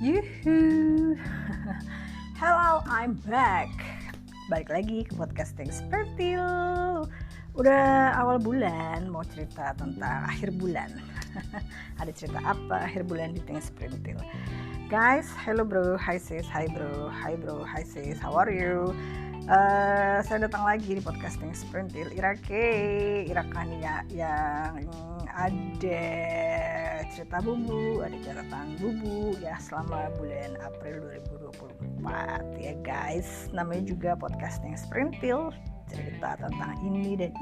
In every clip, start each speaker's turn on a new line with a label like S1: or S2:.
S1: Yuhu. Hello, I'm back. Balik lagi ke podcasting seperti udah awal bulan, mau cerita tentang akhir bulan. Ada cerita apa akhir bulan di tengah sprintil? Guys, hello bro, hi sis, hi bro, hi sis, how are you? Saya datang lagi di podcasting sprintil Irakan ya, yang ada cerita bubu, ada catatan bubu ya selama bulan April 2024 ya guys. Namanya juga podcasting sprintil, cerita tentang ini dan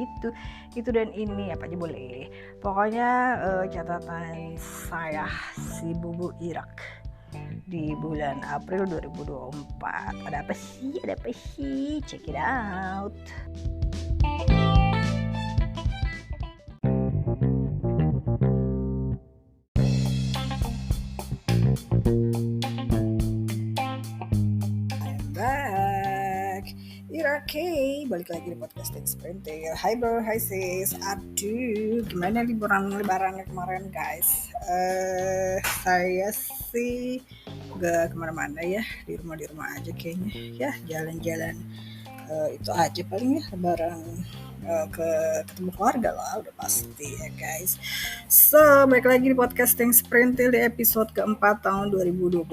S1: itu dan ini, apa aja boleh. Pokoknya catatan saya si bubu Irak di bulan April 2024. Ada apa sih? Check it out. I'm back. Irake, balik lagi di podcasting sprinting. Hai bro, hai sis. Aduh, gimana lebarannya kemarin guys? Saya sih gak kemana-mana ya, di rumah aja kayaknya. Ya jalan-jalan itu aja paling ya, lebaran ketemu keluarga lah udah pasti ya guys. So balik lagi di podcasting sprintil di episode keempat tahun 2024.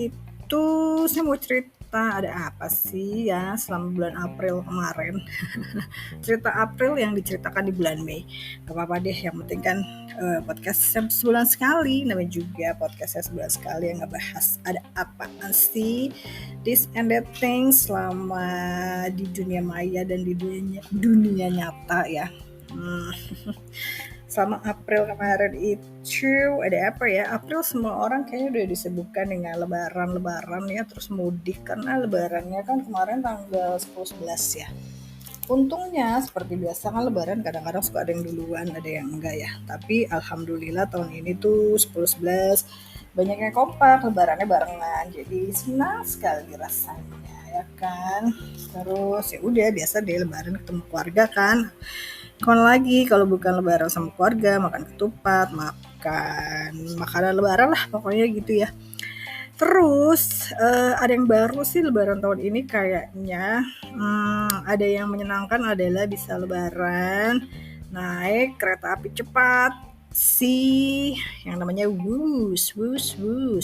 S1: Itu saya mau cerita ada apa sih ya selama bulan April kemarin. Cerita April yang diceritakan di bulan Mei. Gak apa-apa deh, yang penting kan podcast sebulan sekali, namanya juga podcast sebulan sekali yang ngebahas ada apaan sih this and that things selama di dunia maya dan di dunia nyata ya. Selama April kemarin itu ada apa ya? April semua orang kayaknya udah disebutkan dengan lebaran ya, terus mudik karena lebarannya kan kemarin tanggal 10-11 ya. Untungnya seperti biasa kan lebaran kadang-kadang suka ada yang duluan, ada yang enggak ya. Tapi alhamdulillah tahun ini tuh 10-11 banyak yang kompak, lebarannya barengan. Jadi senang sekali rasanya ya kan. Terus ya udah biasa deh lebaran ketemu keluarga kan. Kapan lagi kalau bukan lebaran sama keluarga, makan ketupat, makan makanan lebaran lah pokoknya gitu ya. Terus ada yang baru sih lebaran tahun ini kayaknya. Ada yang menyenangkan adalah bisa lebaran naik kereta api cepat sih yang namanya Wus.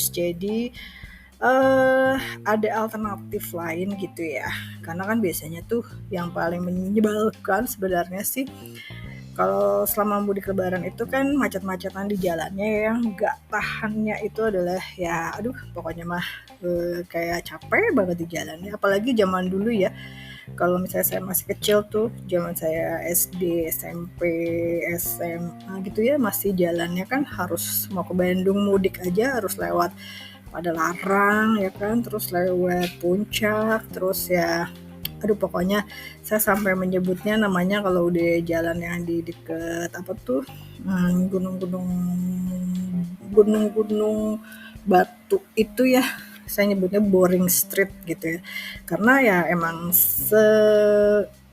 S1: Jadi ada alternatif lain gitu ya. Karena kan biasanya tuh yang paling menyebalkan sebenarnya sih kalau selama mudik lebaran itu kan macet-macetan di jalannya yang nggak tahannya itu adalah ya pokoknya mah kayak capek banget di jalannya, apalagi zaman dulu ya. Kalau misalnya saya masih kecil tuh, zaman saya SD, SMP, SMA gitu ya, masih jalannya kan harus mau ke Bandung mudik aja harus lewat Padalarang ya kan, terus lewat Puncak, terus ya pokoknya saya sampai menyebutnya namanya kalau udah jalan yang di deket apa tuh gunung batu itu ya, saya nyebutnya boring street gitu ya, karena ya emang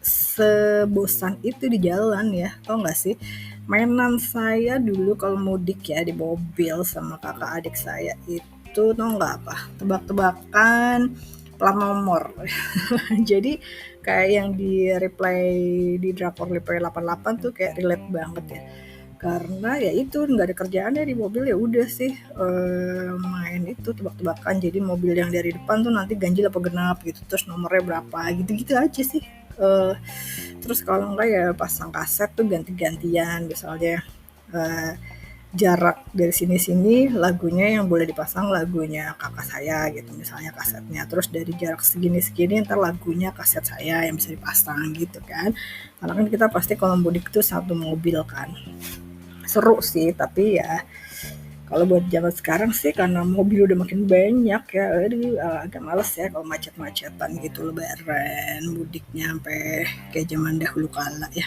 S1: sebosan itu di jalan ya. Tau gak sih mainan saya dulu kalau mudik ya di mobil sama kakak adik saya itu, tau gak apa, tebak-tebakan plat nomor. Jadi kayak yang di drakor reply 88 tuh kayak relate banget ya, karena ya itu nggak ada kerjaannya di mobil, ya udah sih main itu tebak-tebakan. Jadi mobil yang dari depan tuh nanti ganjil apa genap gitu, terus nomornya berapa gitu aja sih. Terus kalau enggak ya pasang kaset tuh ganti-gantian, misalnya jarak dari sini lagunya yang boleh dipasang lagunya kakak saya gitu misalnya kasetnya, terus dari jarak segini ntar lagunya kaset saya yang bisa dipasang gitu kan. Karena kan kita pasti kalau mudik tuh satu mobil kan, seru sih. Tapi ya kalau buat zaman sekarang sih karena mobil udah makin banyak ya, agak males ya kalau macet-macetan gitu lebaran mudiknya sampai kayak zaman dahulu kala ya.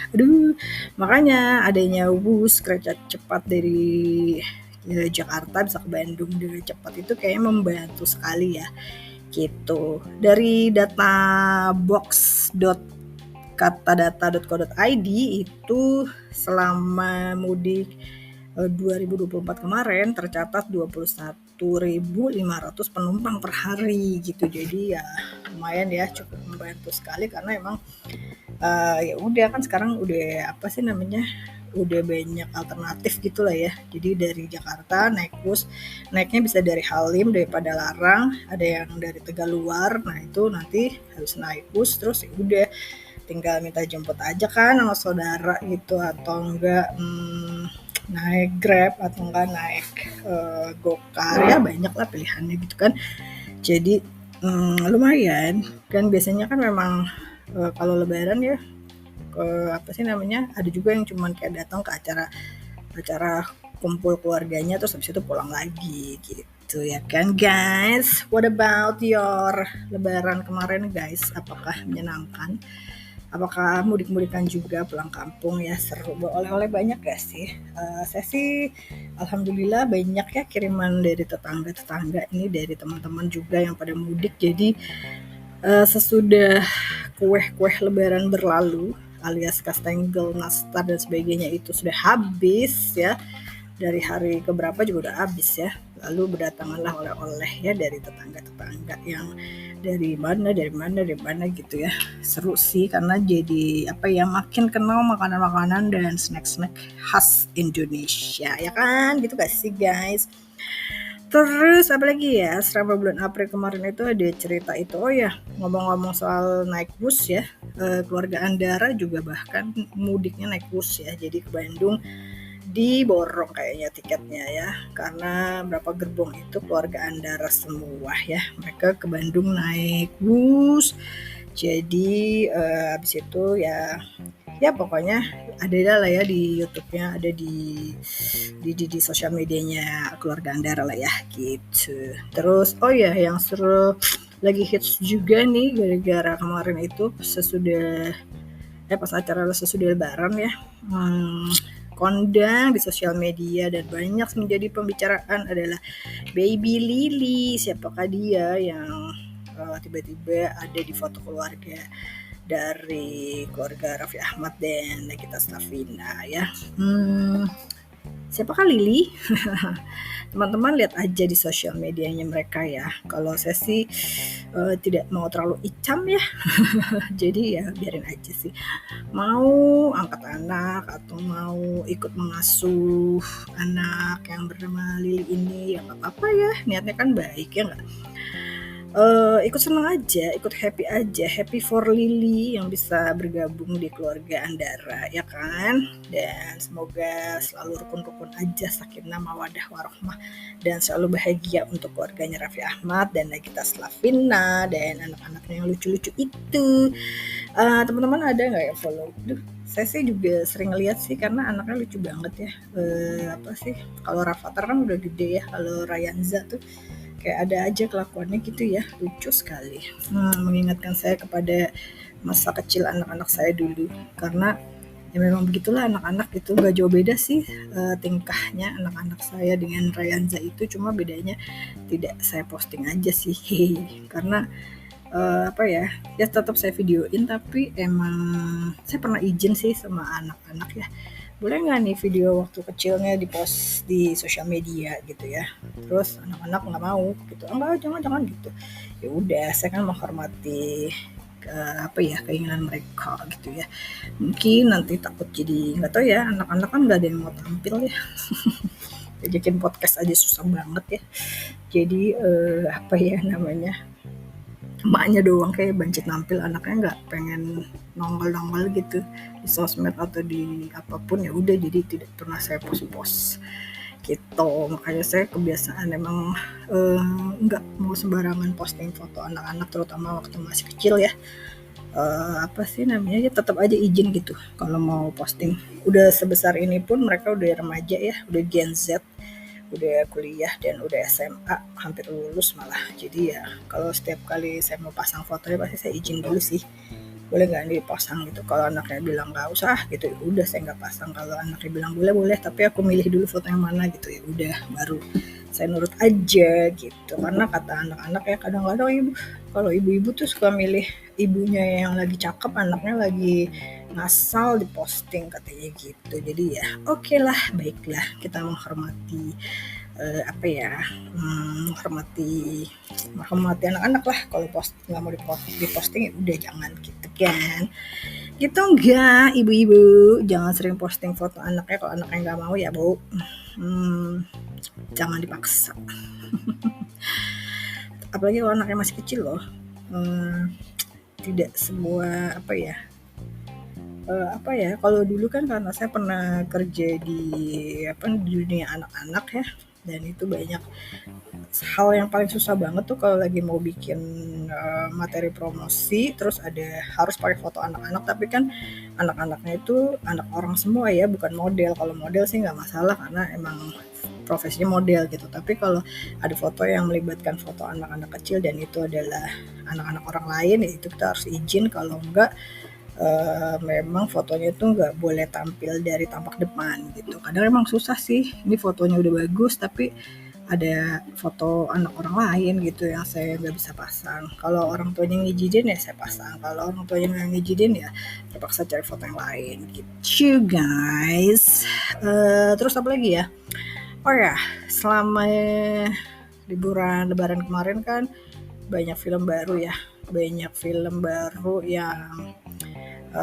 S1: Makanya adanya Wus kereta cepat dari Jakarta bisa ke Bandung dengan cepat itu kayaknya membantu sekali ya gitu. Dari data box.katadata.co.id itu selama mudik 2024 kemarin tercatat 1.500 penumpang per hari gitu. Jadi ya lumayan ya, cukup membantu sekali karena emang ya udah kan sekarang udah apa sih namanya, udah banyak alternatif gitulah ya. Jadi dari Jakarta naik bus, naiknya bisa dari Halim daripada Larang, ada yang dari Tegaluar. Nah itu nanti harus naik bus terus ya udah tinggal minta jemput aja kan sama saudara gitu, atau enggak naik Grab, atau enggak naik Gokar, ya banyak lah pilihannya gitu kan. Jadi lumayan kan, biasanya kan memang kalau lebaran ya ke apa sih namanya, ada juga yang cuman kayak datang ke acara kumpul keluarganya terus habis itu pulang lagi gitu ya kan guys. What about your lebaran kemarin guys, apakah menyenangkan? Apakah mudik-mudikan juga pulang kampung ya, seru? Bawa oleh-oleh banyak gak sih? Saya sih alhamdulillah banyak ya kiriman dari tetangga-tetangga ini, dari teman-teman juga yang pada mudik. Jadi sesudah kue-kue lebaran berlalu alias kastengel, nastar dan sebagainya itu sudah habis ya, dari hari keberapa juga udah habis ya. Lalu berdatanganlah oleh-oleh ya dari tetangga-tetangga yang dari mana gitu ya. Seru sih karena jadi apa ya, makin kenal makanan-makanan dan snack-snack khas Indonesia ya kan, gitu gak sih guys? Terus apalagi ya, selama bulan April kemarin itu ada cerita itu. Oh ya, ngomong-ngomong soal naik bus ya, keluarga Andara juga bahkan mudiknya naik bus ya. Jadi ke Bandung diborong kayaknya tiketnya ya, karena berapa gerbong itu keluarga Andara semua ya. Mereka ke Bandung naik bus. Jadi habis itu ya pokoknya ada lah ya di YouTube-nya, ada di sosial medianya keluarga Andara lah ya gitu. Terus oh ya, yang seru lagi hits juga nih gara-gara kemarin itu sesudah pas acara sesudah lebaran ya, kondang di sosial media dan banyak menjadi pembicaraan adalah Baby Lily. Siapakah dia yang tiba-tiba ada di foto keluarga dari keluarga Raffi Ahmad dan Nagita Slavina ya. Siapakah Lily? Teman-teman lihat aja di sosial medianya mereka ya. Kalau saya sih tidak mau terlalu icam ya. Jadi ya biarin aja sih. Mau angkat anak atau mau ikut mengasuh anak yang bernama Lily ini ya nggak apa-apa ya. Niatnya kan baik ya nggak? Ikut senang aja, ikut happy aja, happy for Lily yang bisa bergabung di keluarga Andara ya kan. Dan semoga selalu rukun-rukun aja, sakinah mawadah warohmah, dan selalu bahagia untuk keluarganya Raffi Ahmad dan Nagita Slavina dan anak-anaknya yang lucu-lucu itu. Teman-teman ada nggak yang follow? Saya sih juga sering lihat sih karena anaknya lucu banget ya. Apa sih, kalau Rafathar kan udah gede ya, kalau Rayanza tuh kayak ada aja kelakuannya gitu ya, lucu sekali. Mengingatkan saya kepada masa kecil anak-anak saya dulu, karena ya memang begitulah anak-anak itu, gak jauh beda sih tingkahnya anak-anak saya dengan Rayanza itu, cuma bedanya tidak saya posting aja sih karena apa ya tetap saya videoin, tapi emang saya pernah izin sih sama anak-anak ya, boleh nggak nih video waktu kecilnya dipost di sosial media gitu ya. Terus anak-anak nggak mau gitu, enggak, jangan gitu. Ya udah, saya kan menghormati apa ya, keinginan mereka gitu ya. Mungkin nanti takut jadi, nggak tahu ya, anak-anak kan nggak ada yang mau tampil ya. Bikin podcast aja susah banget ya. Jadi apa ya namanya, emaknya doang kayak banci nampil, anaknya nggak pengen nongol-nongol gitu di sosmed atau di apapun. Ya udah, jadi tidak pernah saya post-post gitu. Makanya saya kebiasaan emang nggak mau sembarangan posting foto anak-anak, terutama waktu masih kecil ya. Apa sih namanya, ya tetap aja izin gitu kalau mau posting. Udah sebesar ini pun mereka udah remaja ya, udah Gen Z, udah kuliah dan udah SMA, hampir lulus malah. Jadi ya kalau setiap kali saya mau pasang fotonya pasti saya izin dulu sih, boleh nggak dipasang gitu. Kalau anaknya bilang nggak usah gitu, ya udah saya nggak pasang. Kalau anaknya bilang boleh boleh, tapi aku milih dulu foto yang mana gitu, ya udah baru saya nurut aja gitu. Karena kata anak-anak ya, kadang-kadang ibu, kalau ibu-ibu tuh suka milih ibunya yang lagi cakep, anaknya lagi ngasal diposting katanya gitu. Jadi ya oke lah, baiklah, kita menghormati apa ya, menghormati anak-anak lah. Kalau nggak mau diposting ya udah jangan gitu kan. Gitu enggak, ibu-ibu jangan sering posting foto anaknya. Kalau anaknya nggak mau ya bu, jangan dipaksa. Apalagi kalau anaknya masih kecil loh. Tidak semua apa ya, kalau dulu kan karena saya pernah kerja di dunia anak-anak ya, dan itu banyak hal yang paling susah banget tuh kalau lagi mau bikin materi promosi, terus harus pakai foto anak-anak, tapi kan anak-anaknya itu anak orang semua ya, bukan model. Kalau model sih nggak masalah karena emang profesinya model gitu, tapi kalau ada foto yang melibatkan foto anak-anak kecil dan itu adalah anak-anak orang lain, ya itu kita harus izin. Kalau enggak, memang fotonya itu nggak boleh tampil dari tampak depan gitu. Kadang emang susah sih, ini fotonya udah bagus tapi ada foto anak orang lain gitu yang saya nggak bisa pasang. Kalau orang tuanya ngizinin ya saya pasang, kalau orang tuanya nggak ngizinin ya terpaksa cari foto yang lain gitu guys. Terus apa lagi ya, oh ya, selama liburan lebaran kemarin kan banyak film baru ya, banyak film baru yang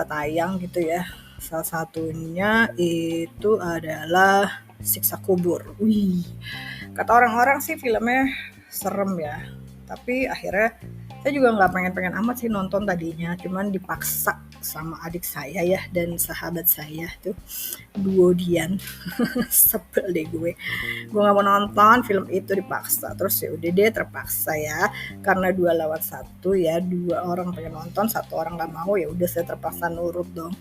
S1: tayang gitu ya. Salah satunya itu adalah Siksa Kubur. Wih, kata orang-orang sih filmnya serem ya. Tapi akhirnya saya juga nggak pengen-pengen amat sih nonton tadinya. Cuman dipaksa sama adik saya ya dan sahabat saya tuh, duo Dian. Sebel deh gue nggak mau nonton film itu, dipaksa. Terus ya udah deh terpaksa ya, karena 2 lawan 1 ya, 2 orang pengen nonton, 1 orang nggak mau, ya udah saya terpaksa nurut dong.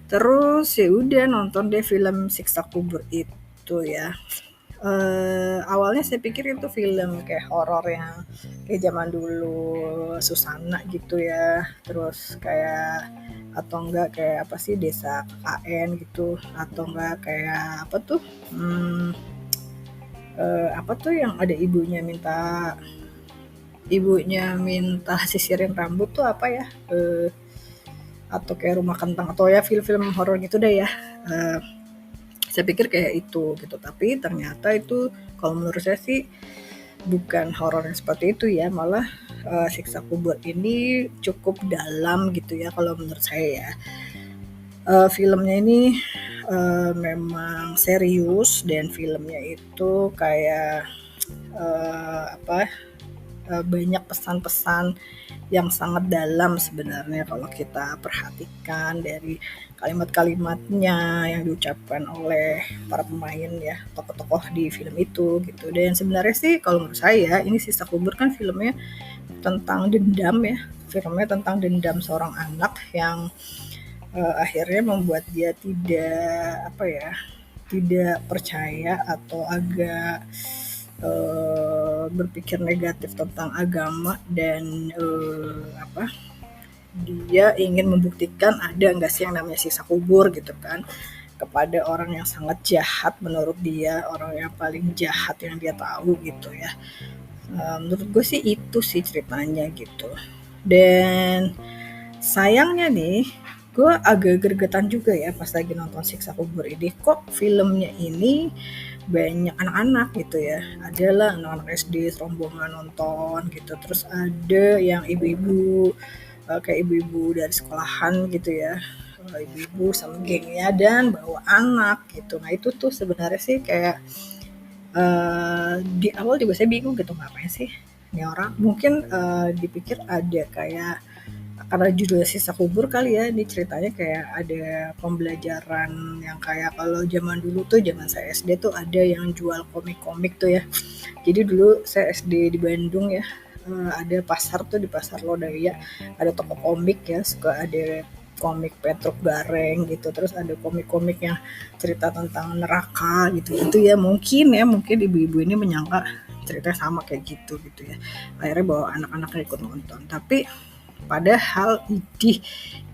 S1: Terus ya udah nonton deh film Siksa Kubur itu ya. Awalnya saya pikir itu film kayak horor yang kayak zaman dulu Susana gitu ya, terus kayak atau enggak kayak apa sih Desa KKN gitu, atau enggak kayak apa tuh, apa tuh yang ada ibunya minta sisirin rambut tuh apa ya, atau kayak Rumah Kentang, atau ya film-film horor gitu deh ya. eh, saya pikir kayak itu gitu, tapi ternyata itu kalau menurut saya sih bukan horor yang seperti itu ya, malah Siksa Kubur ini cukup dalam gitu ya kalau menurut saya ya. Filmnya ini memang serius, dan filmnya itu kayak banyak pesan-pesan yang sangat dalam sebenarnya kalau kita perhatikan dari kalimat-kalimatnya yang diucapkan oleh para pemain ya, tokoh-tokoh di film itu gitu. Dan sebenarnya sih kalau menurut saya ini Siksa Kubur kan filmnya tentang dendam ya, filmnya tentang dendam seorang anak yang akhirnya membuat dia tidak percaya atau agak berpikir negatif tentang agama, dan dia ingin membuktikan ada nggak sih yang namanya siksa kubur gitu kan, kepada orang yang sangat jahat menurut dia, orang yang paling jahat yang dia tahu gitu ya. Menurut gue sih itu sih ceritanya gitu. Dan sayangnya nih, gue agak gregetan juga ya pas lagi nonton Siksa Kubur ini. Kok filmnya ini banyak anak-anak gitu ya. Adalah anak-anak SD rombongan nonton gitu. Terus ada yang ibu-ibu, kayak ibu-ibu dari sekolahan gitu ya. Ibu-ibu sama gengnya dan bawa anak gitu. Nah itu tuh sebenarnya sih kayak di awal juga saya bingung gitu, ngapain sih ini orang. Mungkin dipikir ada kayak, karena judulnya Sisa Kubur kali ya, ini ceritanya kayak ada pembelajaran yang kayak kalau zaman dulu tuh, zaman saya SD tuh ada yang jual komik-komik tuh ya. Jadi dulu saya SD di Bandung ya, ada pasar tuh, di pasar Lodaya ada toko komik ya, suka ada komik Petruk Gareng gitu, terus ada komik-komik yang cerita tentang neraka gitu gitu ya. Mungkin ibu-ibu ini menyangka ceritanya sama kayak gitu gitu ya, akhirnya bawa anak-anaknya ikut nonton. Tapi padahal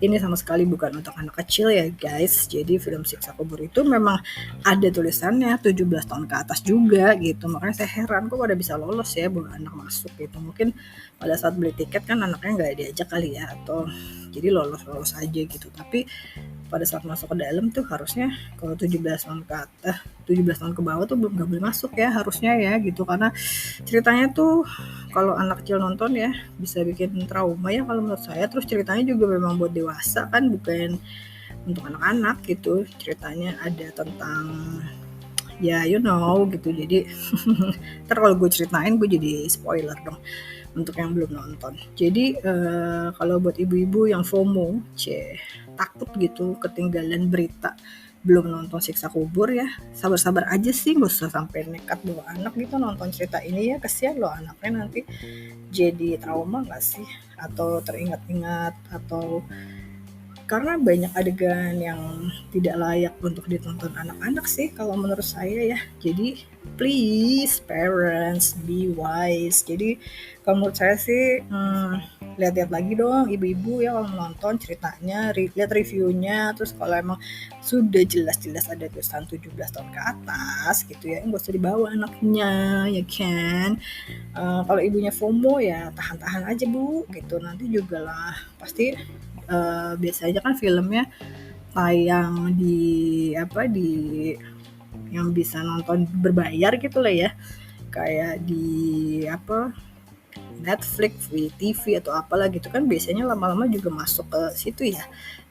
S1: ini sama sekali bukan untuk anak kecil ya guys. Jadi film Siksa Kubur itu memang ada tulisannya 17 tahun ke atas juga gitu. Makanya saya heran kok pada bisa lolos ya bawa anak masuk gitu. Mungkin pada saat beli tiket kan anaknya nggak diajak kali ya, atau jadi lolos-lolos aja gitu. Tapi pada saat masuk ke dalam tuh harusnya kalau 17 tahun ke atas 17 tahun ke bawah tuh belum nggak boleh masuk ya harusnya ya gitu, karena ceritanya tuh kalau anak kecil nonton ya bisa bikin trauma ya kalau menurut saya. Terus ceritanya juga memang buat dewasa kan, bukan untuk anak-anak gitu. Ceritanya ada tentang ya gitu, jadi ntar kalau gue ceritain gue jadi spoiler dong untuk yang belum nonton. Jadi kalau buat ibu-ibu yang FOMO, takut gitu ketinggalan berita belum nonton Siksa Kubur ya, sabar-sabar aja sih, nggak usah sampai nekat bawa anak gitu nonton cerita ini ya, kesian loh anaknya nanti jadi trauma nggak sih, atau teringat-ingat, atau karena banyak adegan yang tidak layak untuk ditonton anak-anak sih kalau menurut saya ya. Jadi please parents be wise. Jadi kalau menurut saya sih lihat-lihat lagi dong ibu-ibu ya kalau menonton ceritanya, lihat reviewnya. Terus kalau emang sudah jelas-jelas ada tulisan 17 tahun ke atas gitu ya, nggak usah dibawa anaknya ya kan. Kalau ibunya FOMO ya tahan-tahan aja bu gitu, nanti juga lah pasti biasanya kan filmnya tayang di yang bisa nonton berbayar gitu lah ya, kayak di Netflix, VTV atau apalah gitu kan, biasanya lama-lama juga masuk ke situ ya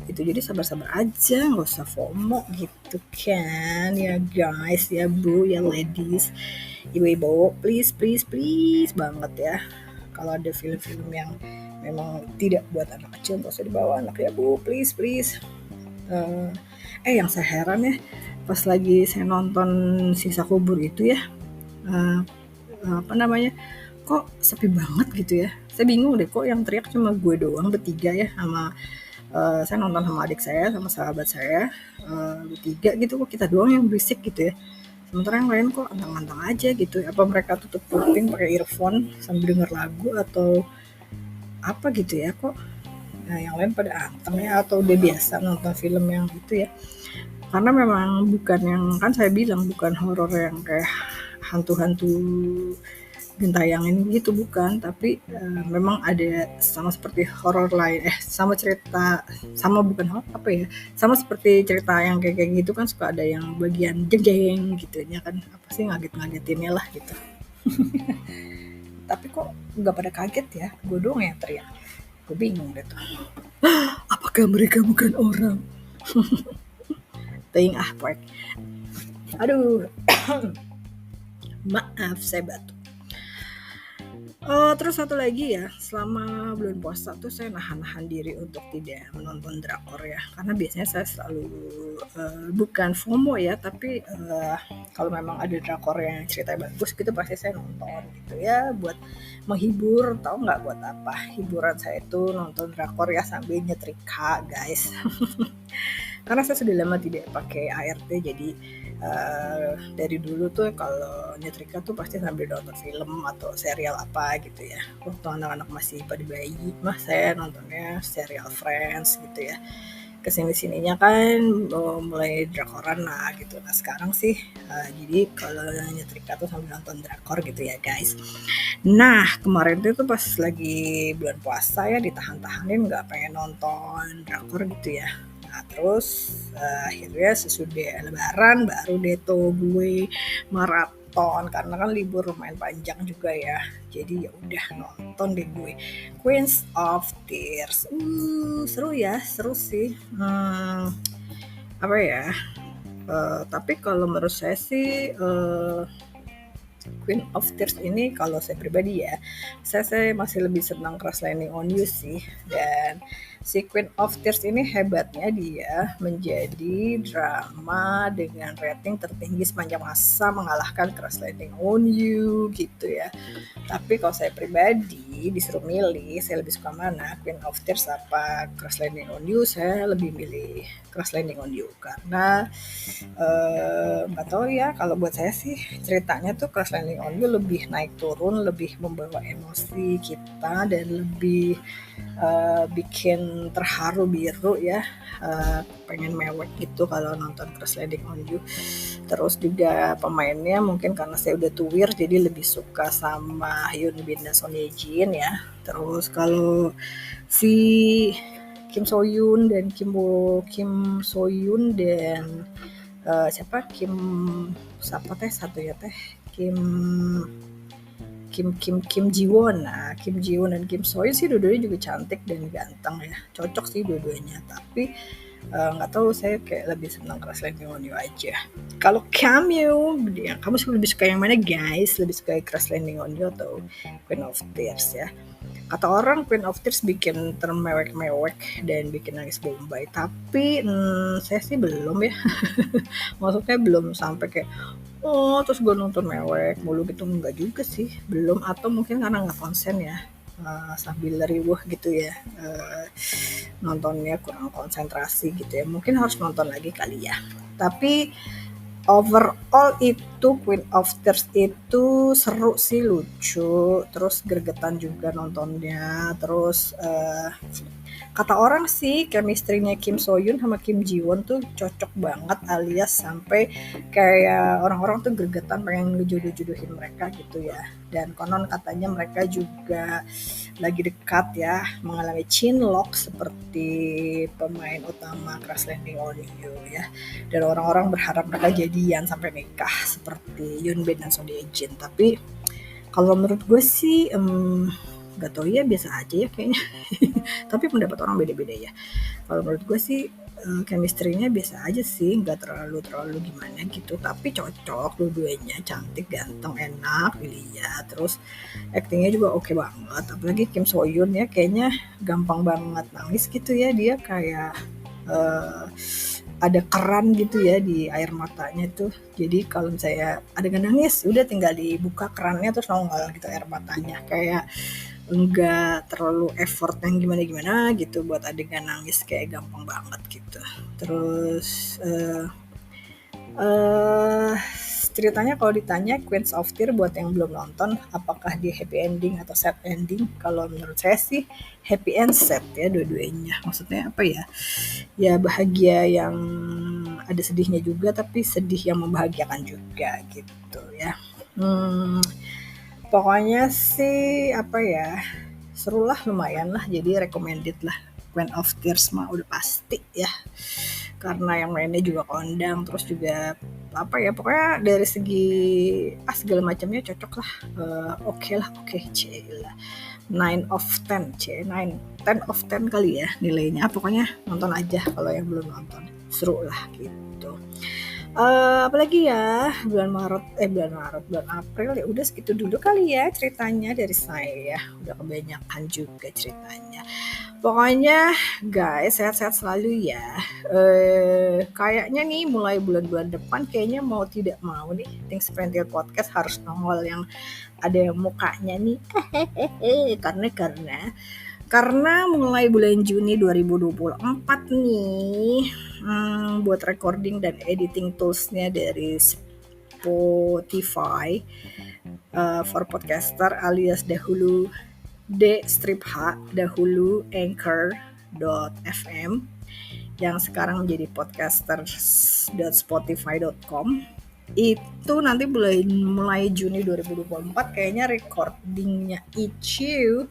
S1: gitu. Jadi sabar-sabar aja, nggak usah FOMO gitu kan ya guys, ya bu, ya ladies, ibu-ibu, please please please banget ya, kalau ada film-film yang memang tidak buat anak kecil nggak usah dibawa anak ya bu, please please. Yang saya heran ya pas lagi saya nonton Siksa Kubur itu ya, eh, kok sepi banget gitu ya, saya bingung deh kok yang teriak cuma gue doang bertiga ya, sama saya nonton sama adik saya sama sahabat saya, bertiga gitu, kok kita doang yang berisik gitu ya, sementara yang lain kok antang-antang aja gitu. Apa mereka tutup kuping pakai earphone sambil denger lagu atau apa gitu ya, kok yang lain pada anteng ya, atau udah biasa nonton film yang gitu ya. Karena memang bukan yang, kan saya bilang bukan horor yang kayak hantu-hantu gentayangan gitu, bukan, tapi memang ada sama seperti horor lain, sama cerita, sama bukan horor apa ya, sama seperti cerita yang kayak gitu kan suka ada yang bagian jeng-jeng gitu ya kan, apa sih ngaget-ngagetinnya lah gitu. Tapi kok nggak pada kaget ya, gue doang yang teriak, gue bingung deh tuh, apakah mereka bukan orang. Ting poek, aduh, maaf saya batuk. Terus satu lagi ya, selama bulan puasa tuh saya nahan-nahan diri untuk tidak menonton drakor ya, karena biasanya saya selalu bukan FOMO ya, tapi kalau memang ada drakor yang ceritanya bagus gitu pasti saya nonton gitu ya, buat menghibur. Tahu nggak buat apa hiburan saya itu nonton drakor ya, sambil nyetrika guys. Karena saya sudah lama tidak pakai ART, jadi dari dulu tuh kalau nyetrika tuh pasti sambil nonton film atau serial apa gitu ya. Waktu anak-anak masih pada bayi mah saya nontonnya serial Friends gitu ya. Kesini-sininya kan mulai drakoran lah gitu. Nah sekarang sih jadi kalau nyetrika tuh sambil nonton drakor gitu ya guys. Nah kemarin tuh pas lagi bulan puasa ya, ditahan-tahanin nggak pengen nonton drakor gitu ya. Nah terus akhirnya sesudah lebaran baru deh tuh gue maraton, karena kan libur lumayan panjang juga ya. Jadi ya udah nonton deh gue Queens of Tears. Seru ya, seru sih. Apa ya? Tapi kalau menurut saya sih Queen of Tears ini kalau saya pribadi ya, saya masih lebih senang Crash Landing on You sih. Dan si Queen of Tears ini hebatnya dia menjadi drama dengan rating tertinggi sepanjang masa, mengalahkan Crash Landing on You gitu ya. Tapi kalau saya pribadi disuruh milih, saya lebih suka mana, Queen of Tears apa Crash Landing on You, saya lebih milih Crash Landing on You. Karena nggak tahu ya, kalau buat saya sih ceritanya tuh Crash Landing on You lebih naik turun, lebih membawa emosi kita, dan lebih bikin terharu biru ya, pengen mewek gitu kalau nonton Crash Landing on You. Terus juga pemainnya mungkin karena saya udah tuwir jadi lebih suka sama Hyun Bin dan Son Ye Jin ya. Terus kalau si Kim Soyun dan Kim Soyun dan siapa teh satu ya teh Kim Kim Ji Won. Nah, Kim Ji Won dan Kim Soyun sih dua-duanya juga cantik dan ganteng ya. Cocok sih dua-duanya. Tapi nggak tahu, saya kayak lebih senang Crash Landing on You aja. Kalau kamu lebih suka yang mana guys? Lebih suka Crash Landing on You atau Queen of Tears ya? Kata orang Queen of Tears bikin termewek-mewek dan bikin nangis bombay. Tapi saya sih belum ya. Maksudnya belum sampai kayak terus gue nonton mewek mulu gitu, enggak juga sih, belum. Atau mungkin karena nggak konsen ya, sambil riuh gitu ya, nontonnya kurang konsentrasi gitu ya, mungkin harus nonton lagi kali ya. Tapi overall itu Queen of Tears itu seru sih, lucu, terus gregetan juga nontonnya. Terus kata orang sih chemistry-nya Kim Soyun sama Kim Ji Won tuh cocok banget, alias sampai kayak orang-orang tuh gregetan pengen ngejodoh-jodohin mereka gitu ya. Dan konon katanya mereka juga lagi dekat ya, mengalami chinlock seperti pemain utama Crash Landing on You ya. Dan orang-orang berharap mereka jadian sampai nikah seperti Yoon Bin dan Son Ye Jin. Tapi kalau menurut gue sih gak tau ya, biasa aja ya kayaknya. Tapi pendapat orang beda-beda ya. Kalau menurut gue sih chemistry-nya biasa aja sih, nggak terlalu gimana gitu, tapi cocok dua-duanya, cantik, ganteng, enak dilihat. Terus actingnya juga oke banget, apalagi Kim Soyun ya, kayaknya gampang banget nangis gitu ya, dia kayak ada keran gitu ya di air matanya tuh. Jadi kalau misalnya adegan nangis, udah tinggal dibuka kerannya terus nongol gitu air matanya. Kayak enggak terlalu effort yang gimana-gimana gitu buat adegan nangis, kayak gampang banget gitu. Terus ceritanya kalau ditanya Queens of Tears buat yang belum nonton, apakah dia happy ending atau sad ending? Kalau menurut saya sih happy and sad ya dua-duanya. Maksudnya apa ya? Ya bahagia yang ada sedihnya juga, tapi sedih yang membahagiakan juga gitu ya. Pokoknya sih apa ya, seru lah, lumayan lah, jadi recommended lah. Queen of Tears mah udah pasti ya, karena yang mainnya juga kondang, terus juga apa ya, pokoknya dari segi segala macamnya cocok lah. Oke lah, oke, lah 9 of 10, 10 of 10 kali ya nilainya. Pokoknya nonton aja kalau yang belum nonton, seru lah gitu. Apalagi ya, bulan April ya, udah segitu dulu kali ya ceritanya dari saya. Udah kebanyakan juga ceritanya. Pokoknya guys, sehat-sehat selalu ya. Kayaknya nih mulai bulan-bulan depan, kayaknya mau tidak mau nih Things Printed Podcast harus nongol yang ada mukanya nih. Karena mulai bulan Juni 2024 nih, buat recording dan editing toolsnya dari Spotify for podcaster, alias dahulu Anchor.fm, yang sekarang menjadi podcaster.spotify.com. Itu nanti mulai Juni 2024 kayaknya recordingnya itu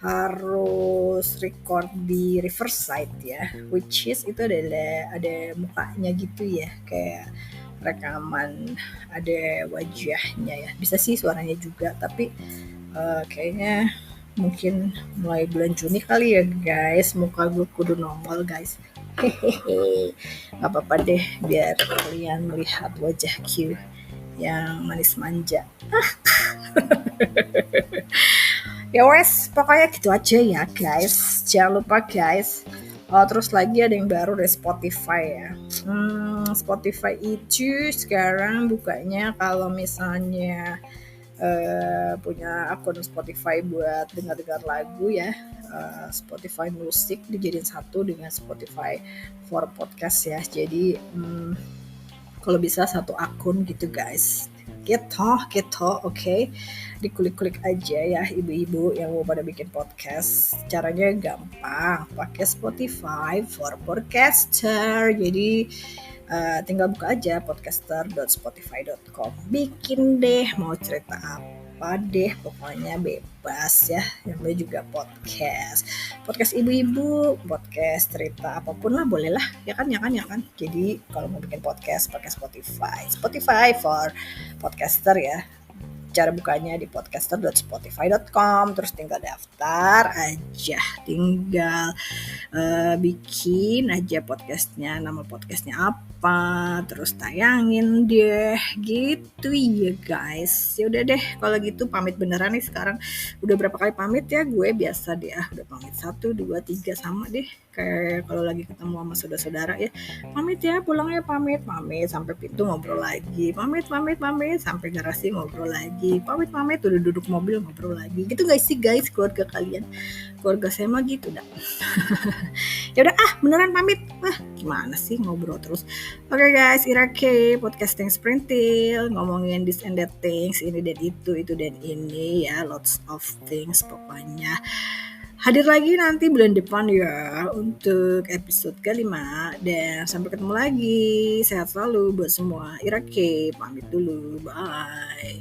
S1: harus record di Riverside ya, which is itu ada mukanya gitu ya, kayak rekaman ada wajahnya ya, bisa sih suaranya juga, tapi kayaknya mungkin mulai bulan Juni kali ya guys, muka gue kudu nongol guys. Hehehe, nggak apa-apa deh, biar kalian melihat wajah Q yang manis manja. Ya wes, pokoknya gitu aja ya guys. Jangan lupa guys. Terus lagi ada yang baru dari Spotify ya. Spotify itu sekarang bukanya kalau misalnya punya akun Spotify buat dengar-dengar lagu ya, Spotify Music dijadiin satu dengan Spotify for Podcast ya. Jadi kalau bisa satu akun gitu guys. Gitu, oke. Dikulik-kulik aja ya ibu-ibu yang mau pada bikin podcast. Caranya gampang, pakai Spotify for Podcaster. Jadi tinggal buka aja podcaster.spotify.com. Bikin deh, mau cerita apa deh, pokoknya bebas ya. Namanya juga podcast ibu-ibu, podcast cerita apapun lah, boleh lah, ya kan. Jadi kalau mau bikin podcast pakai Spotify for podcaster ya. Cara bukanya di podcaster.spotify.com, terus tinggal daftar aja, tinggal bikin aja podcastnya, nama podcastnya apa, terus tayangin deh gitu ya guys. Ya udah deh kalau gitu, pamit beneran nih sekarang. Udah berapa kali pamit ya, gue biasa deh udah pamit 1, 2, 3 sama deh, kayak kalau lagi ketemu sama saudara-saudara ya, pamit ya, pulangnya pamit sampai pintu ngobrol lagi, pamit sampai garasi ngobrol lagi, pamit udah duduk mobil ngobrol lagi, gitu guys sih guys, keluarga kalian. Keluarga saya mah gitu dah. Ya udah beneran pamit. Gimana sih ngobrol terus. Oke guys, Irake podcasting Sprintil, ngomongin this and that things, ini dan itu dan ini ya, lots of things pokoknya. Hadir lagi nanti bulan depan ya untuk episode kelima, dan sampai ketemu lagi. Sehat selalu buat semua. Irake pamit dulu. Bye.